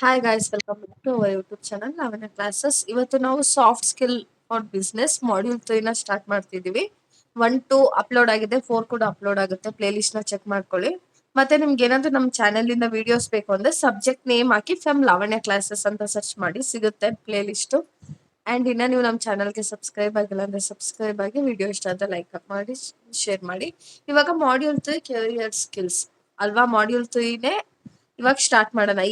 Hi guys, welcome back to our YouTube channel Lavanya classes. ಇವತ್ತು ನಾವು soft skill for business module 3 start ಮಾಡ್ತಿದೀವಿ. 1 2 upload ಆಗಿದೆ, 4 ಕೂಡ upload ಆಗುತ್ತೆ. ಪ್ಲೇ ಲಿಸ್ಟ್ ನ ಚೆಕ್ ಮಾಡ್ಕೊಳ್ಳಿ. ಮತ್ತೆ ನಿಮ್ಗೆ ಏನಾದ್ರು ನಮ್ಮ ಚಾನೆಲ್ ಇಂದ ವಿಡಿಯೋಸ್ ಬೇಕು ಅಂದ್ರೆ subject name hockey from Lavanya classes ಅಂತ ಸರ್ಚ್ ಮಾಡಿ ಸಿಗುತ್ತೆ ಪ್ಲೇ ಲಿಸ್ಟ್. ಅಂಡ್ ಇನ್ನ ನೀವು ನಮ್ಮ ಚಾನಲ್ಗೆ ಸಬ್ಸ್ಕ್ರೈಬ್ ಆಗಿಲ್ಲ ಅಂದ್ರೆ ಸಬ್ಸ್ಕ್ರೈಬ್ ಆಗಿ, ವಿಡಿಯೋ ಇಷ್ಟ ಆದ್ರೆ ಲೈಕ್ ಮಾಡಿ, ಶೇರ್ ಮಾಡಿ. ಇವಾಗ ಮಾಡ್ಯೂಲ್ 3 ಕೆರಿಯರ್ ಸ್ಕಿಲ್ಸ್ ಅಲ್ವಾ? ಮಾಡ್ಯೂಲ್ 3ನೇ ಇವಾಗ ಸ್ಟಾರ್ಟ್ ಮಾಡೋಣ.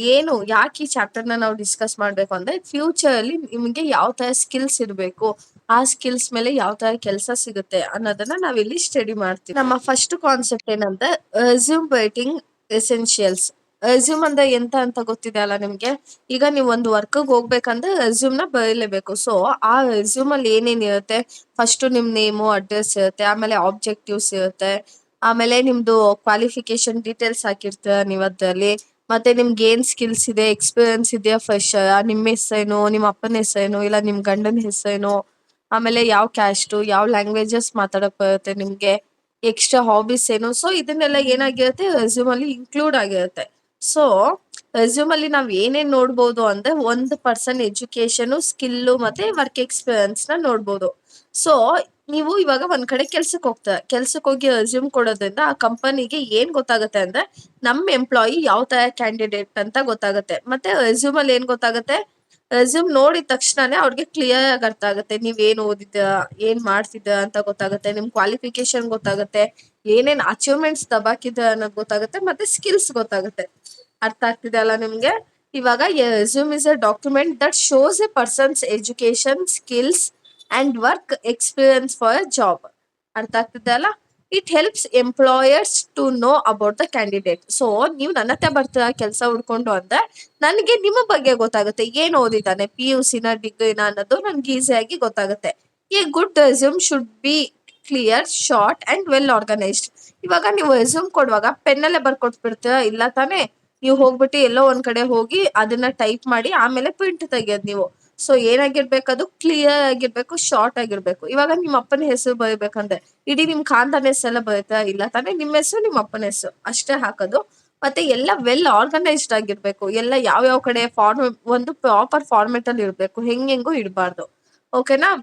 ಯಾಕೆ ಈ ಚಾಪ್ಟರ್ ನ ನಾವು ಡಿಸ್ಕಸ್ ಮಾಡ್ಬೇಕು ಅಂದ್ರೆ, ಫ್ಯೂಚರ್ ಅಲ್ಲಿ ನಿಮಗೆ ಯಾವ ತರ ಸ್ಕಿಲ್ಸ್ ಇರಬೇಕು, ಆ ಸ್ಕಿಲ್ಸ್ ಮೇಲೆ ಯಾವ ತರ ಕೆಲಸ ಸಿಗುತ್ತೆ ಅನ್ನೋದನ್ನ ನಾವಿಲ್ಲಿ ಸ್ಟಡಿ ಮಾಡ್ತೀವಿ. ನಮ್ಮ ಫಸ್ಟ್ ಕಾನ್ಸೆಪ್ಟ್ ಏನಂದ್ರೆ ರೆಸ್ಯೂಮ್ ರೈಟಿಂಗ್ ಎಸೆನ್ಷಿಯಲ್ಸ್. ರೆಸ್ಯೂಮ್ ಅಂದ್ರೆ ಎಂತ ಅಂತ ಗೊತ್ತಿದೆ ಅಲ್ಲ ನಿಮ್ಗೆ? ಈಗ ನೀವು ಒಂದು ವರ್ಕ್ ಹೋಗ್ಬೇಕಂದ್ರೆ ರೆಸ್ಯೂಮ್ ನ ಬರೀಲೇಬೇಕು. ಸೊ ಆ ರೆಸ್ಯೂಮ್ ಅಲ್ಲಿ ಏನೇನ್ ಇರುತ್ತೆ? ಫಸ್ಟ್ ನಿಮ್ ನೇಮು, ಅಡ್ರೆಸ್ ಇರುತ್ತೆ, ಆಮೇಲೆ ಆಬ್ಜೆಕ್ಟಿವ್ಸ್ ಇರುತ್ತೆ, ಆಮೇಲೆ ನಿಮ್ದು ಕ್ವಾಲಿಫಿಕೇಶನ್ ಡೀಟೇಲ್ಸ್ ಹಾಕಿರ್ತೀರ ನೀವು ಅದ್ರಲ್ಲಿ. ಮತ್ತೆ ನಿಮ್ಗೆ ಏನ್ ಸ್ಕಿಲ್ಸ್ ಇದೆ, ಎಕ್ಸ್ಪೀರಿಯನ್ಸ್ ಇದೆಯಾ, ಫ್ರೆಶರ್, ನಿಮ್ಮ ಹೆಸರೇನು, ನಿಮ್ಮ ಅಪ್ಪನ ಹೆಸರೇನು, ಇಲ್ಲ ನಿಮ್ ಗಂಡನ ಹೆಸರೇನು, ಆಮೇಲೆ ಯಾವ ಕ್ಯಾಸ್ಟು, ಯಾವ ಲ್ಯಾಂಗ್ವೇಜಸ್ ಮಾತಾಡಕ್ ಬರುತ್ತೆ ನಿಮ್ಗೆ, ಎಕ್ಸ್ಟ್ರಾ ಹಾಬೀಸ್ ಏನು. ಸೊ ಇದನ್ನೆಲ್ಲ ಏನಾಗಿರುತ್ತೆ, ರೆಸ್ಯೂಮ್ ಅಲ್ಲಿ ಇನ್ಕ್ಲೂಡ್ ಆಗಿರುತ್ತೆ. ಸೊ ರೆಸ್ಯೂಮ್ ಅಲ್ಲಿ ನಾವ್ ಏನೇನ್ ನೋಡ್ಬೋದು ಅಂದ್ರೆ, ಒಂದು ಪರ್ಸನ್ ಎಜುಕೇಶನ್, ಸ್ಕಿಲ್ ಮತ್ತೆ ವರ್ಕ್ ಎಕ್ಸ್ಪೀರಿಯನ್ಸ್ ನ ನೋಡ್ಬೋದು. ಸೊ ನೀವು ಇವಾಗ ಒಂದ್ ಕಡೆ ಕೆಲ್ಸಕ್ಕೆ ಹೋಗಿ ರೆಸ್ಯೂಮ್ ಕೊಡೋದ್ರಿಂದ ಆ ಕಂಪನಿಗೆ ಏನ್ ಗೊತ್ತಾಗುತ್ತೆ ಅಂದ್ರೆ, ನಮ್ ಎಂಪ್ಲಾಯಿ ಯಾವ ತರ ಕ್ಯಾಂಡಿಡೇಟ್ ಅಂತ ಗೊತ್ತಾಗುತ್ತೆ. ಮತ್ತೆ ರೆಸ್ಯೂಮ್ ಅಲ್ಲಿ ಏನ್ ಗೊತ್ತಾಗುತ್ತೆ, ರೆಸ್ಯೂಮ್ ನೋಡಿದ ತಕ್ಷಣನೇ ಅವ್ರಿಗೆ ಕ್ಲಿಯರ್ ಆಗಿ ಅರ್ಥ ಆಗುತ್ತೆ ನೀವ್ ಏನ್ ಓದಿದ್ದೀರಾ, ಏನ್ ಮಾಡ್ತಿದ್ದೀರಾ ಅಂತ ಗೊತ್ತಾಗುತ್ತೆ, ನಿಮ್ ಕ್ವಾಲಿಫಿಕೇಶನ್ ಗೊತ್ತಾಗುತ್ತೆ, ಏನೇನ್ ಅಚೀವ್ಮೆಂಟ್ಸ್ ದಬಾಕಿದ ಅನ್ನೋದು ಗೊತ್ತಾಗುತ್ತೆ, ಮತ್ತೆ ಸ್ಕಿಲ್ಸ್ ಗೊತ್ತಾಗುತ್ತೆ. ಅರ್ಥ ಆಗ್ತಿದೆ ಅಲ್ಲ ನಿಮ್ಗೆ? ಇವಾಗ resume is a document that shows a person's education, skills and work experience for a job. ಅರ್ಥ ಆಗ್ತಿದೆ ಅಲ್ಲ? It helps employers to know about the candidate. So ನೀವು ನನ್ನ ಹತ್ರ ಬರ್ತೀರಾ ಕೆಲಸ ಹುಡ್ಕೊಂಡು ಅಂದ್ರೆ, ನನಗೆ ನಿಮ್ಮ ಬಗ್ಗೆ ಗೊತ್ತಾಗುತ್ತೆ. ಏನ್ ಓದಿದ್ದಾನೆ, PUC ನ, ಡಿಗ್ರಿನ ಅನ್ನೋದು ನನ್ಗೆ ಈಸಿಯಾಗಿ ಗೊತ್ತಾಗುತ್ತೆ. A good resume should be clear, short and well organised. ಇವಾಗ ನೀವು ರೆಸ್ಯೂಮ್ ಕೊಡುವಾಗ ಪೆನ್ನಲ್ಲೇ ಬರ್ಕೊಟ್ಬಿಡ್ತೀರಾ? ಇಲ್ಲ ತಾನೇ. ನೀವು ಹೋಗ್ಬಿಟ್ಟು ಎಲ್ಲೋ ಒಂದ್ ಕಡೆ ಹೋಗಿ ಅದನ್ನ ಟೈಪ್ ಮಾಡಿ ಆಮೇಲೆ ಪ್ರಿಂಟ್ ತೆಗಿಯೋದು ನೀವು. ಸೊ ಏನಾಗಿರ್ಬೇಕು, ಅದು ಕ್ಲಿಯರ್ ಆಗಿರ್ಬೇಕು, ಶಾರ್ಟ್ ಆಗಿರ್ಬೇಕು. ಇವಾಗ ನಿಮ್ಮ ಅಪ್ಪನ ಹೆಸರು ಬರೀಬೇಕಂದ್ರೆ ಇಡೀ ನಿಮ್ ಖಾನ್ದಾನ್ ಹೆಸರೆಲ್ಲ ಬರೀತಾ? ಇಲ್ಲ ತಾನೇ. ನಿಮ್ಮ ಹೆಸರು, ನಿಮ್ಮ ಅಪ್ಪನ ಹೆಸರು ಅಷ್ಟೇ ಹಾಕೋದು. ಮತ್ತೆ ಎಲ್ಲ ವೆಲ್ ಆರ್ಗನೈಸ್ಡ್ ಆಗಿರ್ಬೇಕು. ಎಲ್ಲ ಯಾವ ಕಡೆ ಒಂದು ಪ್ರಾಪರ್ ಫಾರ್ಮೆಟ್ ಅಲ್ಲಿ ಇರ್ಬೇಕು, ಹೆಂಗೂ ಇಡಬಾರ್ದು. ಓಕೆನಾ?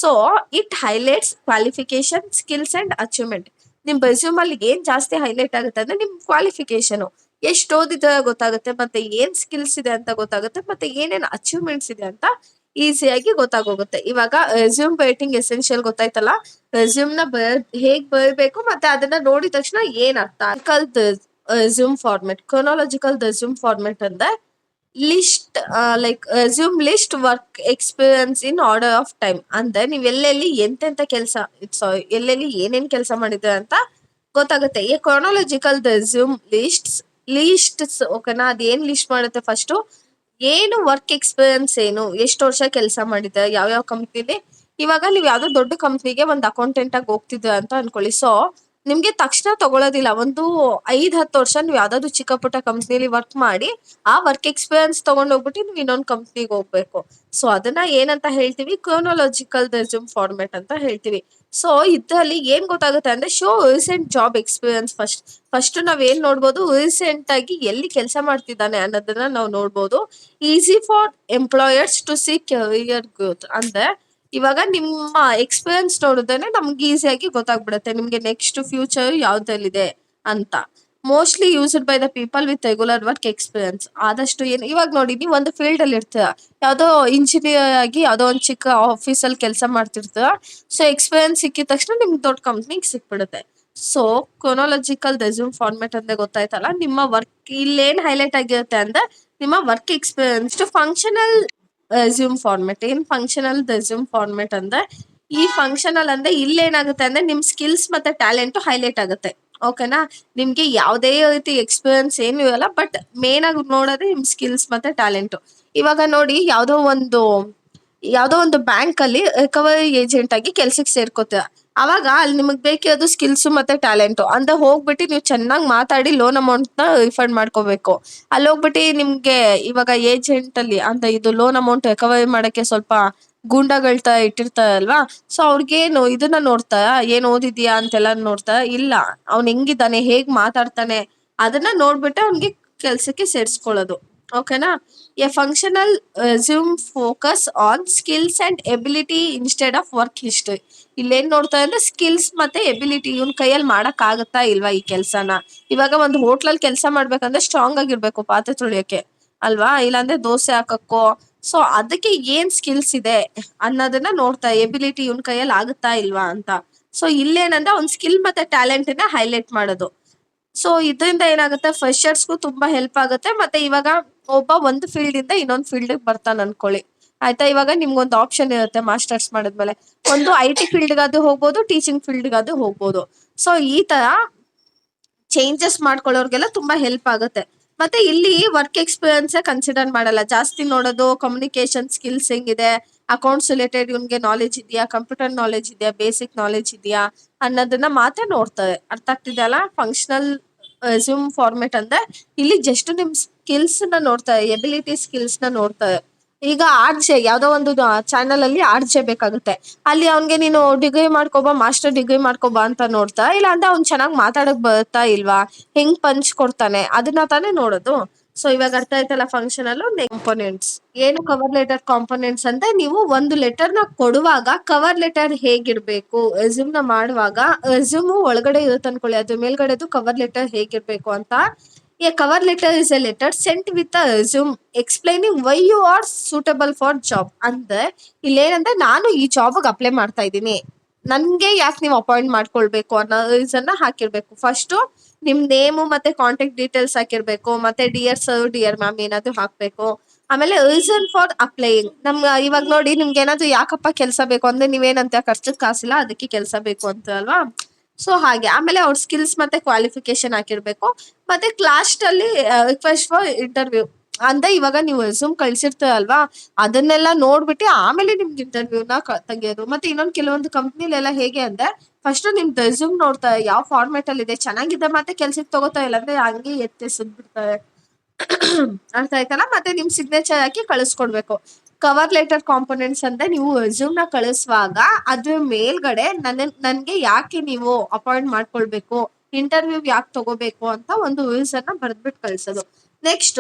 So it highlights qualification, skills and achievement. ನಿಮ್ ರೆಸ್ಯೂಮ್ ಅಲ್ಲಿ ಏನ್ ಜಾಸ್ತಿ ಹೈಲೈಟ್ ಆಗುತ್ತೆ ಅಂದ್ರೆ ನಿಮ್ ಕ್ವಾಲಿಫಿಕೇಶನ್, ಎಷ್ಟು ಓದಿದ ಗೊತ್ತಾಗುತ್ತೆ, ಮತ್ತೆ ಏನ್ ಸ್ಕಿಲ್ಸ್ ಇದೆ ಅಂತ ಗೊತ್ತಾಗುತ್ತೆ, ಮತ್ತೆ ಏನೇನ್ ಅಚೀವ್ಮೆಂಟ್ಸ್ ಇದೆ ಅಂತ ಈಸಿಯಾಗಿ ಗೊತ್ತಾಗೋಗುತ್ತೆ. ಇವಾಗ ರೆಸ್ಯೂಮ್ ರೈಟಿಂಗ್ ಎಸೆನ್ಷಿಯಲ್ ಗೊತ್ತಾಯ್ತಲ್ಲ? ರೆಸ್ಯೂಮ್ ನ ಹೇಗ್ ಬರಬೇಕು, ಮತ್ತೆ ಅದನ್ನ ನೋಡಿದ ತಕ್ಷಣ ಏನ್ ಅರ್ಥ. Resume format, chronological resume format ಅಂದ್ರೆ list, like resume list work experience in order of time. ಅಂದ್ರೆ ನೀವ್ ಎಲ್ಲೆಲ್ಲಿ ಎಂತೆಂತ ಕೆಲಸ, ಸಾರಿ, ಎಲ್ಲೆಲ್ಲಿ ಏನೇನ್ ಕೆಲಸ ಮಾಡಿದ್ರೆ ಅಂತ ಗೊತ್ತಾಗುತ್ತೆ. ಈ ಕ್ರೊನಾಲಜಿಕಲ್ ರೆಸ್ಯೂಮ್ ಲಿಸ್ಟ್ಸ್ ಓಕೆನಾ? ಅದ್ ಏನ್ ಲಿಸ್ಟ್ ಮಾಡುತ್ತೆ, ಫಸ್ಟ್ ಏನು ವರ್ಕ್ ಎಕ್ಸ್ಪೀರಿಯನ್ಸ್, ಏನು ಎಷ್ಟು ವರ್ಷ ಕೆಲಸ ಮಾಡಿದ್ದಾರೆ, ಯಾವ ಕಂಪ್ನಿಲಿ. ಇವಾಗ ನೀವು ಯಾವ್ದೋ ದೊಡ್ಡ ಕಂಪ್ನಿಗೆ ಒಂದು ಅಕೌಂಟೆಂಟ್ ಆಗಿ ಹೋಗ್ತಿದ್ರ ಅಂತ ಅನ್ಕೊಳ್ಳಿ. ಸೊ ನಿಮ್ಗೆ ತಕ್ಷಣ ತಗೊಳ್ಳೋದಿಲ್ಲ. ಒಂದು 5-10 ವರ್ಷ ನೀವು ಯಾವ್ದಾದ್ರು ಚಿಕ್ಕ ಪುಟ್ಟ ಕಂಪ್ನಿಲಿ ವರ್ಕ್ ಮಾಡಿ ಆ ವರ್ಕ್ ಎಕ್ಸ್ಪೀರಿಯನ್ಸ್ ತಗೊಂಡ್ ಹೋಗ್ಬಿಟ್ಟು ನೀವು ಇನ್ನೊಂದು ಕಂಪ್ನಿಗೆ ಹೋಗ್ಬೇಕು. ಸೊ ಅದನ್ನ ಏನಂತ ಹೇಳ್ತೀವಿ, ಕ್ರೋನಾಲಜಿಕಲ್ ರೆಸ್ಯೂಮ್ ಫಾರ್ಮೆಟ್ ಅಂತ ಹೇಳ್ತೀವಿ. ಸೊ ಇದ್ರಲ್ಲಿ ಏನ್ ಗೊತ್ತಾಗುತ್ತೆ ಅಂದ್ರೆ, show recent job experience. First ನಾವ್ ಏನ್ ನೋಡ್ಬೋದು, ರೀಸೆಂಟ್ ಆಗಿ ಎಲ್ಲಿ ಕೆಲಸ ಮಾಡ್ತಿದ್ದಾನೆ ಅನ್ನೋದನ್ನ ನಾವು ನೋಡ್ಬೋದು. Easy for employers to see career growth. ಅಂದ್ರೆ ಇವಾಗ ನಿಮ್ಮ ಎಕ್ಸ್ಪೀರಿಯನ್ಸ್ ನೋಡಿದ್ರೆ ನಮ್ಗೆ ಈಸಿಯಾಗಿ ಗೊತ್ತಾಗ್ಬಿಡುತ್ತೆ ನಿಮ್ಗೆ ನೆಕ್ಸ್ಟ್ ಫ್ಯೂಚರ್ ಯಾವ್ದ್ರಲ್ಲಿದೆ ಅಂತ. Mostly used by the people with regular work experience. ಆದಷ್ಟು ಇವಾಗ ನೋಡಿ, ನೀವು ಒಂದು ಫೀಲ್ಡ್ ಅಲ್ಲಿ ಇರ್ತೀರ, ಯಾವ್ದೋ ಇಂಜಿನಿಯರ್ ಆಗಿ ಯಾವ್ದೋ ಒಂದು ಚಿಕ್ಕ ಆಫೀಸ್ ಅಲ್ಲಿ ಕೆಲಸ ಮಾಡ್ತಿರ್ತೀರ. ಸೊ ಎಕ್ಸ್ಪೀರಿಯನ್ಸ್ ಸಿಕ್ಕಿದ ತಕ್ಷಣ ನಿಮ್ಗೆ ದೊಡ್ಡ ಕಂಪ್ನಿಗೆ ಸಿಕ್ಬಿಡುತ್ತೆ. ಸೊ ಕ್ರೊನಾಲಜಿಕಲ್ ರೆಸ್ಯೂಮ್ ಫಾರ್ಮೆಟ್ ಅಂದ್ರೆ ಗೊತ್ತಾಯ್ತಲ್ಲ? ನಿಮ್ಮ ವರ್ಕ್ ಇಲ್ಲೇನ್ ಹೈಲೈಟ್ ಆಗಿರುತ್ತೆ ಅಂದ್ರೆ ನಿಮ್ಮ work experience. Functional resume format. ಏನ್ ಫಂಕ್ಷನಲ್ ರೆಸ್ಯೂಮ್ ಫಾರ್ಮೆಟ್ ಅಂದ್ರೆ, ಈ ಫಂಕ್ಷನಲ್ ಅಂದ್ರೆ ಇಲ್ಲೇನಾಗುತ್ತೆ ಅಂದ್ರೆ ನಿಮ್ ಸ್ಕಿಲ್ಸ್ ಮತ್ತೆ ಟ್ಯಾಲೆಂಟ್ ಹೈಲೈಟ್ ಆಗುತ್ತೆ. ಓಕೆನಾ? ನಿಮ್ಗೆ ಯಾವುದೇ ರೀತಿ ಎಕ್ಸ್ಪೀರಿಯನ್ಸ್ ಏನು ಇರಲ್ಲ, ಬಟ್ ಮೇನ್ ಆಗಿ ನೋಡೋದೇ ನಿಮ್ ಸ್ಕಿಲ್ಸ್ ಮತ್ತೆ ಟ್ಯಾಲೆಂಟ್. ಇವಾಗ ನೋಡಿ, ಯಾವ್ದೋ ಒಂದು ಬ್ಯಾಂಕ್ ಅಲ್ಲಿ ರಿಕವರಿ ಏಜೆಂಟ್ ಆಗಿ ಕೆಲ್ಸಕ್ಕೆ ಸೇರ್ಕೋತೀರ. ಅವಾಗ ಅಲ್ಲಿ ನಿಮಗ್ ಬೇಕಿರೋದು ಸ್ಕಿಲ್ಸ್ ಮತ್ತೆ ಟ್ಯಾಲೆಂಟ್. ಅಂದ್ರೆ ಹೋಗ್ಬಿಟ್ಟು ನೀವು ಚೆನ್ನಾಗಿ ಮಾತಾಡಿ ಲೋನ್ ಅಮೌಂಟ್ ನ ರಿಫಂಡ್ ಮಾಡ್ಕೋಬೇಕು. ಅಲ್ಲಿ ಹೋಗ್ಬಿಟ್ಟು ನಿಮ್ಗೆ ಇವಾಗ ಏಜೆಂಟ್ ಅಲ್ಲಿ ಅಂತ ಇದು ಲೋನ್ ಅಮೌಂಟ್ ರಿಕವರಿ ಮಾಡಕ್ಕೆ ಸ್ವಲ್ಪ ಗೂಂಡಾಗಳ ತರ ಇಟ್ಟಿರ್ತಾರಲ್ವಾ? ಸೊ ಅವ್ರಿಗೇನು ಇದನ್ನ ನೋಡ್ತಾರ, ಏನ್ ಓದಿದ್ಯಾ ಅಂತೆಲ್ಲ ನೋಡ್ತಾರ? ಇಲ್ಲ, ಅವ್ನ್ ಹೆಂಗಿದ್ದಾನೆ, ಹೇಗ್ ಮಾತಾಡ್ತಾನೆ, ಅದನ್ನ ನೋಡ್ಬಿಟ್ಟು ಅವ್ನಿಗೆ ಕೆಲ್ಸಕ್ಕೆ ಸೇರ್ಸ್ಕೊಳ್ಳೋದು. ಓಕೆನಾ. A functional resume focus on skills and ability instead of work history. ಇಲ್ಲೇನ್ ನೋಡ್ತಾ ಅಂದ್ರೆ ಸ್ಕಿಲ್ಸ್ ಮತ್ತೆ ಎಬಿಲಿಟಿ, ಇವನ್ ಕೈಯಲ್ಲಿ ಮಾಡಕ್ ಆಗತ್ತಾ ಇಲ್ವಾ ಈ ಕೆಲ್ಸನ. ಇವಾಗ ಒಂದು ಹೋಟ್ಲಲ್ಲಿ ಕೆಲಸ ಮಾಡ್ಬೇಕಂದ್ರೆ ಸ್ಟ್ರಾಂಗ್ ಆಗಿರ್ಬೇಕು ಪಾತ್ರೆ ತೊಳಿಯಕ್ಕೆ ಅಲ್ವಾ, ಇಲ್ಲಾಂದ್ರೆ ದೋಸೆ ಹಾಕಕ್ಕೋ. ಸೊ ಅದಕ್ಕೆ ಏನ್ ಸ್ಕಿಲ್ಸ್ ಇದೆ ಅನ್ನೋದನ್ನ ನೋಡ್ತಾ, ಎಬಿಲಿಟಿ ಇವನ್ ಕೈಯಲ್ಲಿ ಆಗುತ್ತಾ ಇಲ್ವಾ ಅಂತ. ಸೊ ಇಲ್ಲೇನಂದ್ರೆ ಅವ್ನ್ ಸ್ಕಿಲ್ ಮತ್ತೆ ಟ್ಯಾಲೆಂಟ್ ನ ಹೈಲೈಟ್ ಮಾಡೋದು. ಸೊ ಇದರಿಂದ ಏನಾಗುತ್ತೆ, ಫ್ರೆಶರ್ಸ್ಗೂ ತುಂಬಾ ಹೆಲ್ಪ್ ಆಗುತ್ತೆ. ಮತ್ತೆ ಇವಾಗ ಒಬ್ಬ ಒಂದು ಫೀಲ್ಡ್ ಇಂದ ಇನ್ನೊಂದು ಫೀಲ್ಡ್ ಬರ್ತಾನೆ ಅನ್ಕೊಳ್ಳಿ, ಆಯ್ತಾ. ಇವಾಗ ನಿಮ್ಗೊಂದು ಆಪ್ಷನ್ ಇರುತ್ತೆ ಮಾಸ್ಟರ್ಸ್ ಮಾಡಿದ್ಮೇಲೆ, ಒಂದು IT ಫೀಲ್ಡ್ಗಾದ್ರೂ ಹೋಗ್ಬೋದು, ಟೀಚಿಂಗ್ ಫೀಲ್ಡ್ಗಾದ್ರೂ ಹೋಗ್ಬೋದು. ಸೊ ಈ ತರ ಚೇಂಜಸ್ ಮಾಡ್ಕೊಳ್ಳೋರ್ಗೆಲ್ಲ ತುಂಬಾ ಹೆಲ್ಪ್ ಆಗುತ್ತೆ. ಮತ್ತೆ ಇಲ್ಲಿ ವರ್ಕ್ ಎಕ್ಸ್ಪೀರಿಯನ್ಸ್ ಕನ್ಸಿಡರ್ ಮಾಡಲ್ಲ, ಜಾಸ್ತಿ ನೋಡೋದು ಕಮ್ಯುನಿಕೇಶನ್ ಸ್ಕಿಲ್ಸ್ ಹೆಂಗಿದೆ, ಅಕೌಂಟ್ಸ್ ರಿಲೇಟೆಡ್ ಇವ್ನಿಗೆ ನಾಲೆಜ್ ಇದೆಯಾ, ಕಂಪ್ಯೂಟರ್ ನಾಲೆಜ್ ಇದೆಯಾ, ಬೇಸಿಕ್ ನಾಲೆಜ್ ಇದೆಯಾ ಅನ್ನೋದನ್ನ ಮಾತ್ರ ನೋಡ್ತಾರೆ. ಅರ್ಥ ಆಗ್ತಿದೆಯಲ್ಲ. ಫಂಕ್ಷನಲ್ ರೆಸ್ಯೂಮ್ ಫಾರ್ಮೆಟ್ ಅಂದ್ರೆ ಇಲ್ಲಿ ಜಸ್ಟ್ ನಿಮ್ ಸ್ಕಿಲ್ಸ್ ನ ನೋಡ್ತಾರೆ, ಎಬಿಲಿಟಿ ಸ್ಕಿಲ್ಸ್ ನ ನೋಡ್ತಾರೆ. ಈಗ ಯಾವ್ದೋ ಒಂದು ಚಾನಲ್ ಅಲ್ಲಿ ಆರ್ಜೆ ಬೇಕಾಗುತ್ತೆ, ಅಲ್ಲಿ ಅವ್ನ್ಗೆ ನೀನು ಡಿಗ್ರಿ ಮಾಡ್ಕೊಬಾ, ಮಾಸ್ಟರ್ ಡಿಗ್ರಿ ಮಾಡ್ಕೊಬಾ ಅಂತ ನೋಡ್ತಾ ಇಲ್ಲ ಅಂದ್ರೆ ಅವ್ನ್ ಚೆನ್ನಾಗ್ ಮಾತಾಡಕ್ ಬರುತ್ತಾ ಇಲ್ವಾ, ಹೆಂಗ್ ಪಂಚ್ ಕೊಡ್ತಾನೆ ಅದನ್ನ ತಾನೇ ನೋಡೋದು. ಸೊ ಇವಾಗ ಅರ್ಥ ಆಯ್ತಲ್ಲ. ಫಂಕ್ಷನಲ್ ಕಾಂಪೊನೆಂಟ್ಸ್ ಏನು, ಕವರ್ ಲೆಟರ್ ಕಾಂಪೊನೆಂಟ್ಸ್ ಅಂದ್ರೆ ನೀವು ಒಂದು ಲೆಟರ್ ನ ಕೊಡುವಾಗ ಕವರ್ ಲೆಟರ್ ಹೇಗಿರ್ಬೇಕು, ರೆಸ್ಯೂಮ್ ನ ಮಾಡುವಾಗ ರೆಸ್ಯೂಮ್ ಒಳಗಡೆ ಇರುತ್ತೆ ಅನ್ಕೊಳ್ಳಿ, ಅದ್ರ ಮೇಲ್ಗಡೆದು ಕವರ್ ಲೆಟರ್ ಹೇಗಿರ್ಬೇಕು ಅಂತ. A cover letter is a letter sent with a resume explaining why you are suitable for job. ಅಂದ್ರೆ ಇಲ್ಲೇನಂದ್ರೆ ನಾನು ಈ ಜಾಬ್ಗೆ ಅಪ್ಲೈ ಮಾಡ್ತಾ ಇದ್ದೀನಿ, ನನ್ಗೆ ಯಾಕೆ ನೀವು ಅಪಾಯಿಂಟ್ ಮಾಡ್ಕೊಳ್ಬೇಕು ಅನ್ನೋ ರೀಸನ್ ಹಾಕಿರ್ಬೇಕು. ಫಸ್ಟ್ ನಿಮ್ ನೇಮು ಮತ್ತೆ ಕಾಂಟ್ಯಾಕ್ಟ್ ಡೀಟೇಲ್ಸ್ ಹಾಕಿರ್ಬೇಕು, ಮತ್ತೆ ಡಿಯರ್ ಸರ್ ಡಿಯರ್ ಮ್ಯಾಮ್ ಏನಾದ್ರು ಹಾಕ್ಬೇಕು. ಆಮೇಲೆ ರೀಸನ್ ಫಾರ್ ಅಪ್ಲೈಯಿಂಗ್, ಇವಾಗ ನೋಡಿ ನಿಮ್ಗೆ ಏನಾದ್ರು ಯಾಕಪ್ಪ ಕೆಲಸ ಬೇಕು ಅಂದ್ರೆ ನೀವೇನಂತ ಖರ್ಚದ್ ಕಾಸಿಲ್ಲ ಅದಕ್ಕೆ ಕೆಲಸ ಬೇಕು ಅಂತ ಅಲ್ವಾ. ಸೊ ಹಾಗೆ. ಆಮೇಲೆ ಅವ್ರ ಸ್ಕಿಲ್ಸ್ ಮತ್ತೆ ಕ್ವಾಲಿಫಿಕೇಶನ್ ಹಾಕಿರ್ಬೇಕು. ಮತ್ತೆ ಕ್ಲಾಸ್ಟ್ ಅಲ್ಲಿ ರಿಕ್ವೆಸ್ಟ್ ಫಾರ್ ಇಂಟರ್ವ್ಯೂ ಅಂದ್ರೆ ಇವಾಗ ನೀವು ರೆಸ್ಯೂಮ್ ಕಳ್ಸಿರ್ತೀರಲ್ವಾ, ಅದನ್ನೆಲ್ಲ ನೋಡ್ಬಿಟ್ಟು ಆಮೇಲೆ ನಿಮ್ಗೆ ಇಂಟರ್ವ್ಯೂನ ತೆಗಿಯೋದು. ಮತ್ತೆ ಇನ್ನೊಂದು ಕೆಲವೊಂದು ಕಂಪ್ನಿಲೆಲ್ಲ ಹೇಗೆ ಅಂದ್ರೆ ಫಸ್ಟ್ ನಿಮ್ ರೆಸ್ಯೂಮ್ ನೋಡ್ತಾರೆ, ಯಾವ ಫಾರ್ಮೆಟ್ ಅಲ್ಲಿ ಇದೆ, ಚೆನ್ನಾಗಿದೆ ಮತ್ತೆ ಕೆಲ್ಸಕ್ಕೆ ತಗೋತಾ ಇಲ್ಲ ಅಂದ್ರೆ ಹಂಗೆ ಎತ್ತೆಸದ್ ಬಿಡ್ತಾರೆ. ಅರ್ಥ ಆಯ್ತಲ್ಲ. ಮತ್ತೆ ನಿಮ್ ಸಿಗ್ನೇಚರ್ ಹಾಕಿ ಕಳಿಸ್ಕೊಡ್ಬೇಕು. ಕವರ್ ಲೆಟರ್ ಕಾಂಪೊನೆಂಟ್ಸ್ ಅಂದ್ರೆ ನೀವು ರೆಸ್ಯೂಮ್ ನ ಕಳಿಸುವಾಗ ಅದ್ರ ಮೇಲ್ಗಡೆ ನನ್ಗೆ ಯಾಕೆ ನೀವು ಅಪಾಯಿಂಟ್ ಮಾಡ್ಕೊಳ್ಬೇಕು, ಇಂಟರ್ವ್ಯೂ ಯಾಕೆ ತಗೋಬೇಕು ಅಂತ ಒಂದು ರೀಸನ್ ನ ಬರ್ದ್ಬಿಟ್ಟು ಕಳ್ಸೋದು. ನೆಕ್ಸ್ಟ್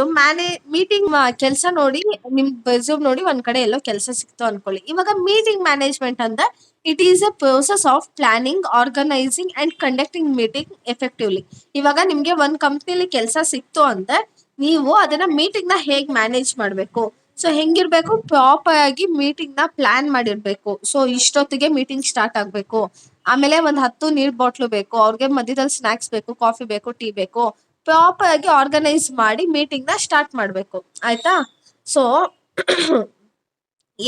ಮೀಟಿಂಗ್ ಕೆಲಸ ನೋಡಿ, ನಿಮ್ ರೆಸ್ಯೂಮ್ ನೋಡಿ ಒಂದ್ ಕಡೆ ಎಲ್ಲೋ ಕೆಲಸ ಸಿಕ್ತು ಅನ್ಕೊಳ್ಳಿ. ಇವಾಗ ಮೀಟಿಂಗ್ ಮ್ಯಾನೇಜ್ಮೆಂಟ್ ಅಂದ್ರೆ it is a process of planning, organizing and conducting meeting effectively. ಇವಾಗ ನಿಮ್ಗೆ ಒಂದ್ ಕಂಪ್ನಿಲಿ ಕೆಲಸ ಸಿಕ್ತು ಅಂದ್ರೆ ನೀವು ಅದನ್ನ ಮೀಟಿಂಗ್ ನ ಹೇಗ್ ಮ್ಯಾನೇಜ್ ಮಾಡ್ಬೇಕು. ಸೊ ಹೆಂಗಿರ್ಬೇಕು, ಪ್ರಾಪರ್ ಆಗಿ ಮೀಟಿಂಗ್ ನ ಪ್ಲಾನ್ ಮಾಡಿರ್ಬೇಕು. ಸೊ ಇಷ್ಟೊತ್ತಿಗೆ ಮೀಟಿಂಗ್ ಸ್ಟಾರ್ಟ್ ಆಗ್ಬೇಕು, ಆಮೇಲೆ ಒಂದ್ 10 ನೀರ್ ಬಾಟ್ಲು ಬೇಕು, ಅವ್ರಿಗೆ ಮಧ್ಯದಲ್ಲಿ ಸ್ನಾಕ್ಸ್ ಬೇಕು, ಕಾಫಿ ಬೇಕು, ಟೀ ಬೇಕು. ಪ್ರಾಪರ್ ಆಗಿ ಆರ್ಗನೈಸ್ ಮಾಡಿ ಮೀಟಿಂಗ್ ನ ಸ್ಟಾರ್ಟ್ ಮಾಡ್ಬೇಕು. ಆಯ್ತಾ. ಸೊ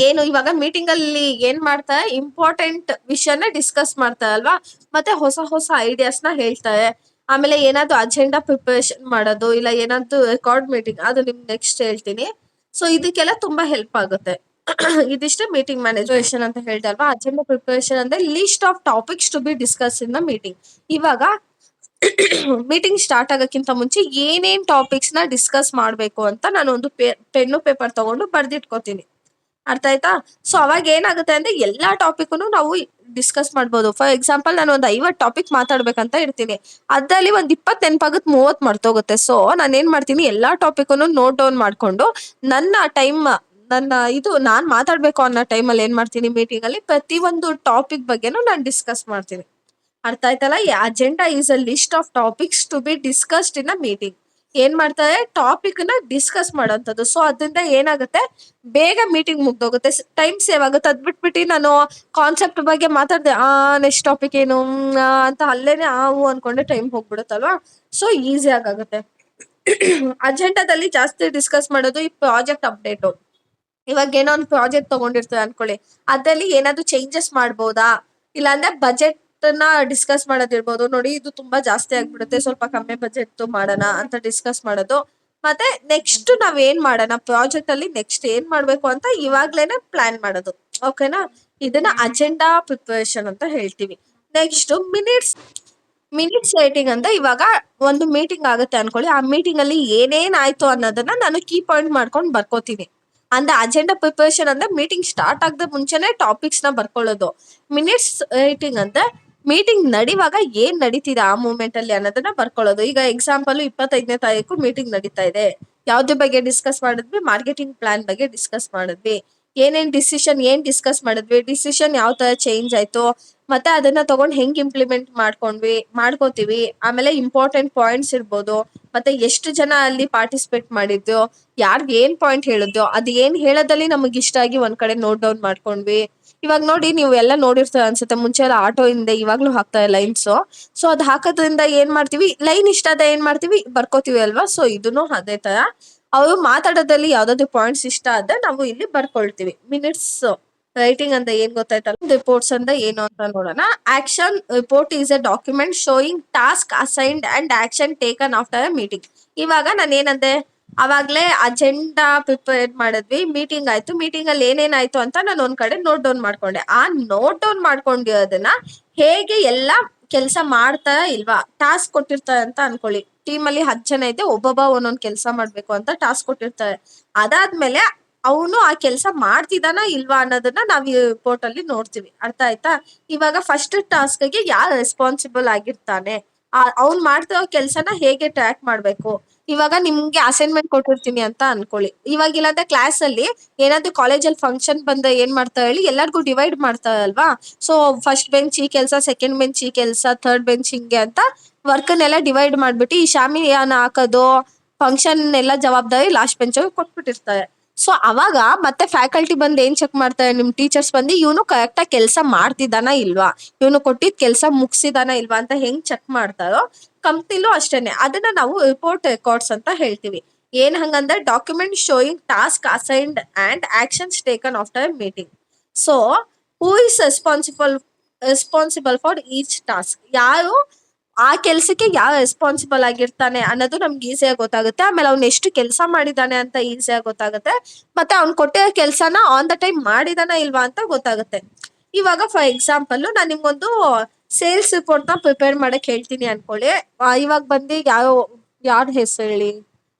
ಏನು ಇವಾಗ ಮೀಟಿಂಗ್ ಅಲ್ಲಿ ಏನ್ ಮಾಡ್ತಾರೆ, ಇಂಪಾರ್ಟೆಂಟ್ ವಿಷಯನ ಡಿಸ್ಕಸ್ ಮಾಡ್ತಾರೆ ಅಲ್ವಾ, ಮತ್ತೆ ಹೊಸ ಹೊಸ ಐಡಿಯಾಸ್ ನ ಹೇಳ್ತಾರೆ. ಆಮೇಲೆ ಏನಾದ್ರು ಅಜೆಂಡಾ ಪ್ರಿಪರೇಷನ್ ಮಾಡೋದು, ಇಲ್ಲ ಏನಾದ್ರು ರೆಕಾರ್ಡ್ ಮೀಟಿಂಗ್, ಅದು ನಿಮ್ಗೆ ನೆಕ್ಸ್ಟ್ ಹೇಳ್ತೀನಿ. ಸೊ ಇದಕ್ಕೆಲ್ಲ ತುಂಬಾ ಹೆಲ್ಪ್ ಆಗುತ್ತೆ. ಇದಿಷ್ಟೇ ಮೀಟಿಂಗ್ ಮ್ಯಾನೇಜ್ಮೆಂಟ್ ಅಂತ ಹೇಳ್ದೆ ಅಲ್ವಾ. ಅಜೆಂಡಾ ಪ್ರಿಪರೇಷನ್ ಅಂದ್ರೆ list of topics to be discuss in the meeting. ಇವಾಗ ಮೀಟಿಂಗ್ ಸ್ಟಾರ್ಟ್ ಆಗಕ್ಕಿಂತ ಮುಂಚೆ ಏನೇನ್ ಟಾಪಿಕ್ಸ್ ನ ಡಿಸ್ಕಸ್ ಮಾಡ್ಬೇಕು ಅಂತ ನಾನು ಒಂದು ಪೆನ್ನು ಪೇಪರ್ ತಗೊಂಡು ಬರ್ದಿಟ್ಕೋತೀನಿ. ಅರ್ಥ ಆಯ್ತಾ. ಸೊ ಅವಾಗ ಏನಾಗುತ್ತೆ ಅಂದ್ರೆ ಎಲ್ಲಾ ಟಾಪಿಕ್ ನಾವು ಡಿಸ್ಕಸ್ ಮಾಡ್ಬೋದು. ಫಾರ್ ಎಕ್ಸಾಂಪಲ್ ನಾನು ಒಂದು 50 ಟಾಪಿಕ್ ಮಾತಾಡ್ಬೇಕಂತ ಇರ್ತೀನಿ, ಅದ್ರಲ್ಲಿ ಒಂದ್ 20 ನೆನಪಾಗುತ್ತೆ, 30 ಮರ್ತೋಗುತ್ತೆ. ಸೊ ನಾನು ಏನ್ ಮಾಡ್ತೀನಿ, ಎಲ್ಲಾ ಟಾಪಿಕ್ ನೋಟ್ ಡೌನ್ ಮಾಡ್ಕೊಂಡು ನಾನ್ ಮಾತಾಡ್ಬೇಕು ಅನ್ನೋ ಟೈಮಲ್ಲಿ ಏನ್ ಮಾಡ್ತೀನಿ, ಮೀಟಿಂಗ್ ಅಲ್ಲಿ ಪ್ರತಿ ಒಂದು ಟಾಪಿಕ್ ಬಗ್ಗೆನೂ ನಾನು ಡಿಸ್ಕಸ್ ಮಾಡ್ತೀನಿ. ಅರ್ಥ ಆಯ್ತಲ್ಲ. Agenda is a list of topics to be discussed in a meeting. ಏನ್ ಮಾಡ್ತಾರೆ, ಟಾಪಿಕ್ ನ ಡಿಸ್ಕಸ್ ಮಾಡೋಂಥದ್ದು. ಸೊ ಅದರಿಂದ ಏನಾಗುತ್ತೆ, ಬೇಗ ಮೀಟಿಂಗ್ ಮುಗ್ದೋಗುತ್ತೆ, ಟೈಮ್ ಸೇವ್ ಆಗುತ್ತೆ. ಅದ್ ಬಿಟ್ಬಿಟ್ಟು ನಾನು ಕಾನ್ಸೆಪ್ಟ್ ಬಗ್ಗೆ ಮಾತಾಡ್ದೆ, ನೆಕ್ಸ್ಟ್ ಟಾಪಿಕ್ ಏನು ಅಂತ ಅಲ್ಲೇನೆ ಅನ್ಕೊಂಡೆ ಟೈಮ್ ಹೋಗ್ಬಿಡುತ್ತಲ್ವಾ. ಸೊ ಈಸಿ ಆಗುತ್ತೆ. ಅಜೆಂಡಾದಲ್ಲಿ ಜಾಸ್ತಿ ಡಿಸ್ಕಸ್ ಮಾಡೋದು ಈ ಪ್ರಾಜೆಕ್ಟ್ ಅಪ್ಡೇಟ್. ಇವಾಗ ಏನೋ ಒಂದು ಪ್ರಾಜೆಕ್ಟ್ ತಗೊಂಡಿರ್ತಾರೆ ಅನ್ಕೊಳ್ಳಿ, ಅದ್ರಲ್ಲಿ ಏನಾದ್ರು ಚೇಂಜಸ್ ಮಾಡ್ಬೋದಾ, ಇಲ್ಲಾಂದ್ರೆ ಬಜೆಟ್ ನ ಡಿಸ್ಕಸ್ ಮಾಡೋದಿರ್ಬೋದು. ನೋಡಿ ಇದು ತುಂಬಾ ಜಾಸ್ತಿ ಆಗ್ಬಿಡುತ್ತೆ, ಸ್ವಲ್ಪ ಕಮ್ಮಿ ಬಜೆಟ್ ಮಾಡೋಣ ಅಂತ ಡಿಸ್ಕಸ್ ಮಾಡೋದು. ಮತ್ತೆ ನೆಕ್ಸ್ಟ್ ನಾವ್ ಏನ್ ಮಾಡೋಣ ಪ್ರಾಜೆಕ್ಟ್ ಅಲ್ಲಿ, ನೆಕ್ಸ್ಟ್ ಏನ್ ಮಾಡ್ಬೇಕು ಅಂತ ಇವಾಗ್ಲೇನೆ ಪ್ಲಾನ್ ಮಾಡೋದು. ಓಕೆನಾ. ಇದನ್ನ ಅಜೆಂಡಾ ಪ್ರಿಪರೇಷನ್ ಅಂತ ಹೇಳ್ತೀವಿ. ನೆಕ್ಸ್ಟ್ ಮಿನಿಟ್ಸ್ ರೈಟಿಂಗ್ ಅಂತ, ಇವಾಗ ಒಂದು ಮೀಟಿಂಗ್ ಆಗುತ್ತೆ ಅನ್ಕೊಳ್ಳಿ, ಆ ಮೀಟಿಂಗ್ ಅಲ್ಲಿ ಏನೇನ್ ಆಯ್ತು ಅನ್ನೋದನ್ನ ನಾನು ಕೀ ಪಾಯಿಂಟ್ ಮಾಡ್ಕೊಂಡು ಬರ್ಕೋತೀನಿ. ಅಂದ್ರೆ ಅಜೆಂಡಾ ಪ್ರಿಪರೇಷನ್ ಅಂದ್ರೆ ಮೀಟಿಂಗ್ ಸ್ಟಾರ್ಟ್ ಆಗದ ಮುಂಚೆನೆ ಟಾಪಿಕ್ಸ್ ನ ಬರ್ಕೊಳ್ಳೋದು. ಮಿನಿಟ್ಸ್ ರೈಟಿಂಗ್ ಅಂದ್ರೆ ಮೀಟಿಂಗ್ ನಡಿವಾಗ ಏನ್ ನಡೀತಿದೆ ಆ ಮೂಮೆಂಟ್ ಅಲ್ಲಿ ಅನ್ನೋದನ್ನ ಬರ್ಕೊಳ್ಳೋದು. ಈಗ ಎಕ್ಸಾಂಪಲ್ 25ನೇ ತಾರೀಕು ಮೀಟಿಂಗ್ ನಡೀತಾ ಇದೆ, ಯಾವ್ದ್ರ ಬಗ್ಗೆ ಡಿಸ್ಕಸ್ ಮಾಡಿದ್ವಿ? ಮಾರ್ಕೆಟಿಂಗ್ ಪ್ಲಾನ್ ಬಗ್ಗೆ ಡಿಸ್ಕಸ್ ಮಾಡಿದ್ವಿ. ಏನ್ ಡಿಸ್ಕಸ್ ಮಾಡಿದ್ವಿ? ಡಿಸಿಷನ್ ಯಾವ ತರ ಚೇಂಜ್ ಆಯ್ತು, ಮತ್ತೆ ಅದನ್ನ ತಗೊಂಡ್ ಹೆಂಗ್ ಇಂಪ್ಲಿಮೆಂಟ್ ಮಾಡ್ಕೋತೀವಿ. ಆಮೇಲೆ ಇಂಪಾರ್ಟೆಂಟ್ ಪಾಯಿಂಟ್ಸ್ ಇರ್ಬೋದು, ಮತ್ತೆ ಎಷ್ಟು ಜನ ಅಲ್ಲಿ ಪಾರ್ಟಿಸಿಪೇಟ್ ಮಾಡಿದ್ಯೋ, ಯಾರ್ಗ್ ಏನ್ ಪಾಯಿಂಟ್ ಹೇಳಿದ್ಯೋ, ಅದ್ ಏನ್ ಹೇಳೋದಲ್ಲಿ ನಮಗ್ ಇಷ್ಟ ಆಗಿ ಒಂದ್ ಕಡೆ ನೋಟ್ ಡೌನ್ ಮಾಡ್ಕೊಂಡ್ವಿ. ಇವಾಗ ನೋಡಿ, ನೀವು ಎಲ್ಲ ನೋಡಿರ್ತೀರ ಅನ್ಸುತ್ತೆ, ಮುಂಚೆ ಎಲ್ಲ ಆಟೋ ಹಿಂದೆ ಇವಾಗ್ಲೂ ಹಾಕ್ತಾರೆ ಲೈನ್ಸ್. ಸೊ ಅದ್ ಹಾಕೋದ್ರಿಂದ ಏನ್ ಮಾಡ್ತೀವಿ, ಲೈನ್ ಇಷ್ಟ ಆದ ಏನ್ ಮಾಡ್ತೀವಿ, ಬರ್ಕೋತೀವಿ ಅಲ್ವಾ? ಸೊ ಇದನ್ನು ಅದೇ ತರ ಅವರು ಮಾತಾಡೋದ್ರಲ್ಲಿ ಯಾವ್ದಾದ್ರು ಪಾಯಿಂಟ್ಸ್ ಇಷ್ಟ ಆದ್ರೆ ನಾವು ಇಲ್ಲಿ ಬರ್ಕೊಳ್ತೀವಿ. ಮಿನಿಟ್ಸ್ ರೈಟಿಂಗ್ ಅಂತ ಏನ್ ಗೊತ್ತಾಯ್ತಲ್ಲ, ರಿಪೋರ್ಟ್ಸ್ ಅಂತ ಏನು ಅಂತ ನೋಡೋಣ. Action report is A document showing task assigned and action taken after a meeting. ಇವಾಗ ನಾನು ಏನಂದೆ, ಅವಾಗ್ಲೇ ಅಜೆಂಡಾ ಪ್ರಿಪೇರ್ ಮಾಡಿದ್ವಿ, ಮೀಟಿಂಗ್ ಆಯ್ತು, ಮೀಟಿಂಗ್ ಅಲ್ಲಿ ಏನೇನಾಯ್ತು ಅಂತ ನಾನು ಒಂದ್ ಕಡೆ ನೋಟ್ ಡೌನ್ ಮಾಡ್ಕೊಂಡೆ. ಆ ನೋಟ್ ಡೌನ್ ಮಾಡ್ಕೊಂಡಿರೋದನ್ನ ಹೇಗೆ ಎಲ್ಲ ಕೆಲಸ ಮಾಡ್ತಾರ ಇಲ್ವಾ, ಟಾಸ್ಕ್ ಕೊಟ್ಟಿರ್ತಾರೆ ಅಂತ ಅನ್ಕೊಳ್ಳಿ. ಟೀಮ್ ಅಲ್ಲಿ 10 ಜನ ಇದ್ದೆ, ಒಬ್ಬೊಬ್ಬ ಒಂದೊಂದ್ ಕೆಲಸ ಮಾಡ್ಬೇಕು ಅಂತ ಟಾಸ್ಕ್ ಕೊಟ್ಟಿರ್ತಾರೆ. ಅದಾದ್ಮೇಲೆ ಅವನು ಆ ಕೆಲಸ ಮಾಡ್ತಿದಾನ ಇಲ್ವಾ ಅನ್ನೋದನ್ನ ನಾವ್ ಈ ರಿಪೋರ್ಟ್ ಅಲ್ಲಿ ನೋಡ್ತೀವಿ. ಅರ್ಥ ಆಯ್ತಾ? ಇವಾಗ ಫಸ್ಟ್ ಟಾಸ್ಕ್ ಗೆ ಯಾರು ರೆಸ್ಪಾನ್ಸಿಬಲ್ ಆಗಿರ್ತಾನೆ, ಅವ್ನ್ ಮಾಡ್ತಿರೋ ಕೆಲ್ಸನ ಹೇಗೆ ಟ್ರ್ಯಾಕ್ ಮಾಡ್ಬೇಕು. ಇವಾಗ ನಿಮ್ಗೆ ಅಸೈನ್ಮೆಂಟ್ ಕೊಟ್ಟಿರ್ತೀನಿ ಅಂತ ಅನ್ಕೊಳ್ಳಿ. ಇವಾಗ ಇಲ್ಲಾಂದ್ರೆ ಕ್ಲಾಸ್ ಅಲ್ಲಿ ಏನಾದ್ರು ಕಾಲೇಜಲ್ಲಿ ಫಂಕ್ಷನ್ ಬಂದ್ರೆ ಏನ್ ಮಾಡ್ತಾ ಹೇಳಿ, ಎಲ್ಲರಿಗೂ ಡಿವೈಡ್ ಮಾಡ್ತಾರಲ್ವಾ? ಸೊ ಫಸ್ಟ್ ಬೆಂಚ್ ಈ ಕೆಲಸ, ಸೆಕೆಂಡ್ ಬೆಂಚ್ ಈ ಕೆಲಸ, ಥರ್ಡ್ ಬೆಂಚ್ ಹಿಂಗೆ ಅಂತ ವರ್ಕ್ನೆಲ್ಲ ಡಿವೈಡ್ ಮಾಡ್ಬಿಟ್ಟು ಈ ಶಾಮಿಯಾನ ಹಾಕೋದು, ಫಂಕ್ಷನ್ ಎಲ್ಲ ಜವಾಬ್ದಾರಿ ಲಾಸ್ಟ್ ಬೆಂಚ್ ಕೊಟ್ಬಿಟ್ಟಿರ್ತಾರೆ. ಸೊ ಅವಾಗ ಮತ್ತೆ ಫ್ಯಾಕಲ್ಟಿ ಬಂದು ಏನ್ ಚೆಕ್ ಮಾಡ್ತಾರೆ, ನಿಮ್ ಟೀಚರ್ಸ್ ಬಂದು ಇವನು ಕರೆಕ್ಟ್ ಆಗಿ ಕೆಲಸ ಮಾಡ್ತಿದ್ದಾನ ಇಲ್ವಾ, ಇವನು ಕೊಟ್ಟಿದ್ ಕೆಲಸ ಮುಗಿಸಿದಾನ ಇಲ್ವಾ ಅಂತ ಹೆಂಗ್ ಚೆಕ್ ಮಾಡ್ತಾರೋ, ಕಂಪ್ನಿಲೂ ಅಷ್ಟೇನೆ. ಅದನ್ನ ನಾವು ರಿಪೋರ್ಟ್ ರೆಕಾರ್ಡ್ಸ್ ಅಂತ ಹೇಳ್ತೀವಿ. ಏನ್ ಹಂಗಂದ್ರೆ document showing task assigned and actions taken after meeting. So who is responsible for each task, ಯಾರು ಆ ಕೆಲ್ಸಕ್ಕೆ ಯಾವ ರೆಸ್ಪಾನ್ಸಿಬಲ್ ಆಗಿರ್ತಾನೆ ಅನ್ನೋದು ನಮ್ಗೆ ಈಸಿಯಾಗಿ ಗೊತ್ತಾಗುತ್ತೆ. ಆಮೇಲೆ ಅವ್ನು ಎಷ್ಟು ಕೆಲಸ ಮಾಡಿದಾನೆ ಅಂತ ಈಸಿಯಾಗಿ ಗೊತ್ತಾಗುತ್ತೆ. ಮತ್ತೆ ಅವ್ನು ಕೊಟ್ಟಿರೋ ಕೆಲಸನ ಆನ್ ದ ಟೈಮ್ ಮಾಡಿದಾನ ಇಲ್ವಾ ಅಂತ ಗೊತ್ತಾಗುತ್ತೆ. ಇವಾಗ ಫಾರ್ ಎಕ್ಸಾಂಪಲ್ ನಾನು ನಿಮ್ಗೊಂದು ಸೇಲ್ಸ್ ರಿಪೋರ್ಟ್ ನ ಪ್ರಿಪೇರ್ ಮಾಡಕ್ ಹೇಳ್ತೀನಿ ಅನ್ಕೊಳ್ಳಿ. ಇವಾಗ ಬಂದು ಯಾರ ಹೆಸರು ಹೇಳಿ,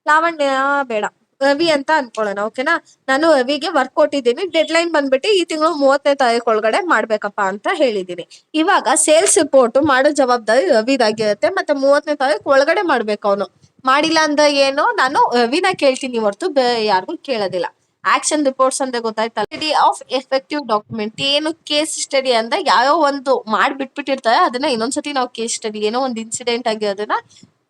ಲಾವಣ್ಯ ಬೇಡ, ರವಿ ಅಂತ ಅನ್ಕೊಳ್ಳೋಣ. ಓಕೆನಾ? ನಾನು ರವಿಗೆ ವರ್ಕ್ ಕೊಟ್ಟಿದ್ದೀನಿ, ಡೆಡ್ ಲೈನ್ ಬಂದ್ಬಿಟ್ಟು ಈ ತಿಂಗಳು 30ನೇ ತಾರೀಕು ಒಳಗಡೆ ಮಾಡ್ಬೇಕಪ್ಪ ಅಂತ ಹೇಳಿದೀನಿ. ಇವಾಗ ಸೇಲ್ಸ್ ರಿಪೋರ್ಟ್ ಮಾಡೋ ಜವಾಬ್ದಾರಿ ರವಿದಾಗಿರುತ್ತೆ, ಮತ್ತೆ 30ನೇ ತಾರೀಕು ಒಳಗಡೆ ಮಾಡ್ಬೇಕು. ಅವನು ಮಾಡಿಲ್ಲ ಅಂದ್ರೆ ಏನು, ನಾನು ರವಿನ ಕೇಳ್ತೀನಿ ಹೊರತು ಬೇರೆ ಯಾರಿಗೂ ಕೇಳೋದಿಲ್ಲ. ಆಕ್ಷನ್ ರಿಪೋರ್ಟ್ಸ್ ಅಂತ ಗೊತ್ತಾಯ್ತಲ್ಲ. Study of effective document. ಏನು ಕೇಸ್ ಸ್ಟಡಿ ಅಂದ್ರೆ ಯಾವ ಒಂದು ಮಾಡ್ಬಿಟ್ಬಿಟ್ಟಿರ್ತಾರೆ, ಅದನ್ನ ಇನ್ನೊಂದ್ಸತಿ ನಾವು ಕೇಸ್ ಸ್ಟಡಿ, ಏನೋ ಒಂದು ಇನ್ಸಿಡೆಂಟ್ ಆಗಿ ಅದನ್ನ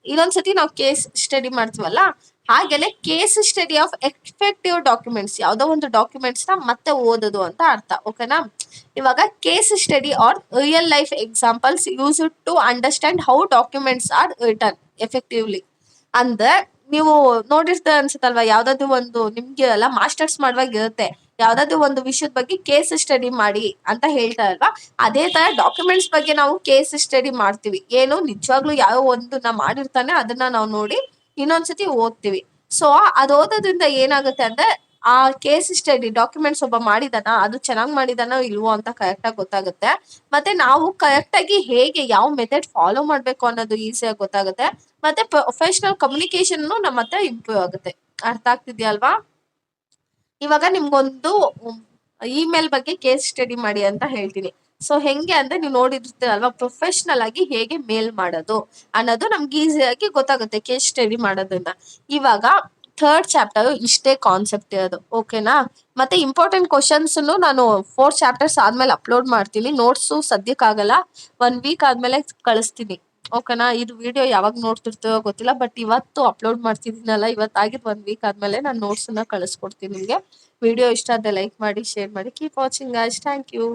ಇನ್ನೊಂದ್ಸತಿ ನಾವು ಕೇಸ್ ಸ್ಟಡಿ ಮಾಡ್ತೀವಲ್ಲ, ಹಾಗೆಲ್ಲ case study of effective documents, ಯಾವ್ದೋ ಒಂದು ಡಾಕ್ಯುಮೆಂಟ್ಸ್ ನ ಮತ್ತೆ ಓದೋದು ಅಂತ ಅರ್ಥ. ಓಕೆನಾ? ಇವಾಗ case study are real life examples use to understand how documents are return effectively. ಅಂದ್ರೆ ನೀವು ನೋಡಿರ್ತಾರೆ ಅನ್ಸುತ್ತಲ್ವಾ, ಯಾವ್ದಾದ್ರು ಒಂದು ನಿಮ್ಗೆ ಎಲ್ಲ ಮಾಸ್ಟರ್ಸ್ ಮಾಡುವಾಗ ಇರುತ್ತೆ, ಯಾವ್ದಾದ್ರು ಒಂದು ವಿಷಯದ ಬಗ್ಗೆ ಕೇಸ್ ಸ್ಟಡಿ ಮಾಡಿ ಅಂತ ಹೇಳ್ತಾರಲ್ವಾ, ಅದೇ ತರ ಡಾಕ್ಯುಮೆಂಟ್ಸ್ ಬಗ್ಗೆ ನಾವು ಕೇಸ್ ಸ್ಟಡಿ ಮಾಡ್ತೀವಿ. ಏನು ನಿಜವಾಗ್ಲೂ ಯಾವ ಒಂದು ನಾ ಮಾಡಿರ್ತಾನೆ ಅದನ್ನ ನಾವು ನೋಡಿ ಇನ್ನೊಂದ್ಸತಿ ಓದ್ತೀವಿ. ಸೊ ಅದು ಓದೋದ್ರಿಂದ ಏನಾಗುತ್ತೆ ಅಂದ್ರೆ ಆ ಕೇಸ್ ಸ್ಟಡಿ ಡಾಕ್ಯುಮೆಂಟ್ಸ್ ಒಬ್ಬ ಮಾಡಿದಾನ, ಅದು ಚೆನ್ನಾಗ್ ಮಾಡಿದಾನೋ ಇಲ್ವೋ ಅಂತ ಕರೆಕ್ಟ್ ಆಗಿ ಗೊತ್ತಾಗುತ್ತೆ. ಮತ್ತೆ ನಾವು ಕರೆಕ್ಟ್ ಆಗಿ ಹೇಗೆ ಯಾವ ಮೆಥಡ್ ಫಾಲೋ ಮಾಡ್ಬೇಕು ಅನ್ನೋದು ಈಸಿಯಾಗಿ ಗೊತ್ತಾಗುತ್ತೆ. ಮತ್ತೆ ಪ್ರೊಫೆಷನಲ್ ಕಮ್ಯುನಿಕೇಶನ್ ನಮ್ಮ ಹತ್ರ ಇಂಪ್ರೂವ್ ಆಗುತ್ತೆ. ಅರ್ಥ ಆಗ್ತಿದ್ಯಾ ಅಲ್ವಾ? ಇವಾಗ ನಿಮ್ಗೊಂದು ಇಮೇಲ್ ಬಗ್ಗೆ ಕೇಸ್ ಸ್ಟಡಿ ಮಾಡಿ ಅಂತ ಹೇಳ್ತೀನಿ. ಸೊ ಹೆಂಗೆ ಅಂದ್ರೆ ನೀವು ನೋಡಿರ್ತೀರಲ್ವಾ, ಪ್ರೊಫೆಷನಲ್ ಆಗಿ ಹೇಗೆ ಮೇಲ್ ಮಾಡೋದು ಅನ್ನೋದು ನಮ್ಗೆ ಈಸಿಯಾಗಿ ಗೊತ್ತಾಗುತ್ತೆ ಕೇಸ್ ಸ್ಟಡಿ ಮಾಡೋದ್ರಿಂದ. ಇವಾಗ ಥರ್ಡ್ ಚಾಪ್ಟರ್ ಇಷ್ಟೇ ಕಾನ್ಸೆಪ್ಟ್ ಇರೋದು. ಓಕೆನಾ? ಮತ್ತೆ ಇಂಪಾರ್ಟೆಂಟ್ ಕ್ವಶನ್ಸ್ ನಾನು 4 ಚಾಪ್ಟರ್ಸ್ ಆದ್ಮೇಲೆ ಅಪ್ಲೋಡ್ ಮಾಡ್ತೀನಿ. ನೋಟ್ಸು ಸದ್ಯಕ್ಕಾಗಲ್ಲ, 1 ವೀಕ್ ಆದ್ಮೇಲೆ ಕಳಿಸ್ತೀನಿ. ಓಕೆನಾ? ಇದು ವಿಡಿಯೋ ಯಾವಾಗ ನೋಡ್ತಿರ್ತೀರೋ ಗೊತ್ತಿಲ್ಲ, ಬಟ್ ಇವತ್ತು ಅಪ್ಲೋಡ್ ಮಾಡ್ತಿದ್ದೀನಲ್ಲ, ಇವತ್ತಾಗಿದ್ದು 1 ವೀಕ್ ಆದ್ಮೇಲೆ ನಾನು ನೋಟ್ಸ್ ಕಳಿಸ್ಕೊಡ್ತೀನಿ ನಿಮ್ಗೆ. ವಿಡಿಯೋ ಇಷ್ಟ ಆದ್ರೆ ಲೈಕ್ ಮಾಡಿ, ಶೇರ್ ಮಾಡಿ. Keep watching guys. Thank you.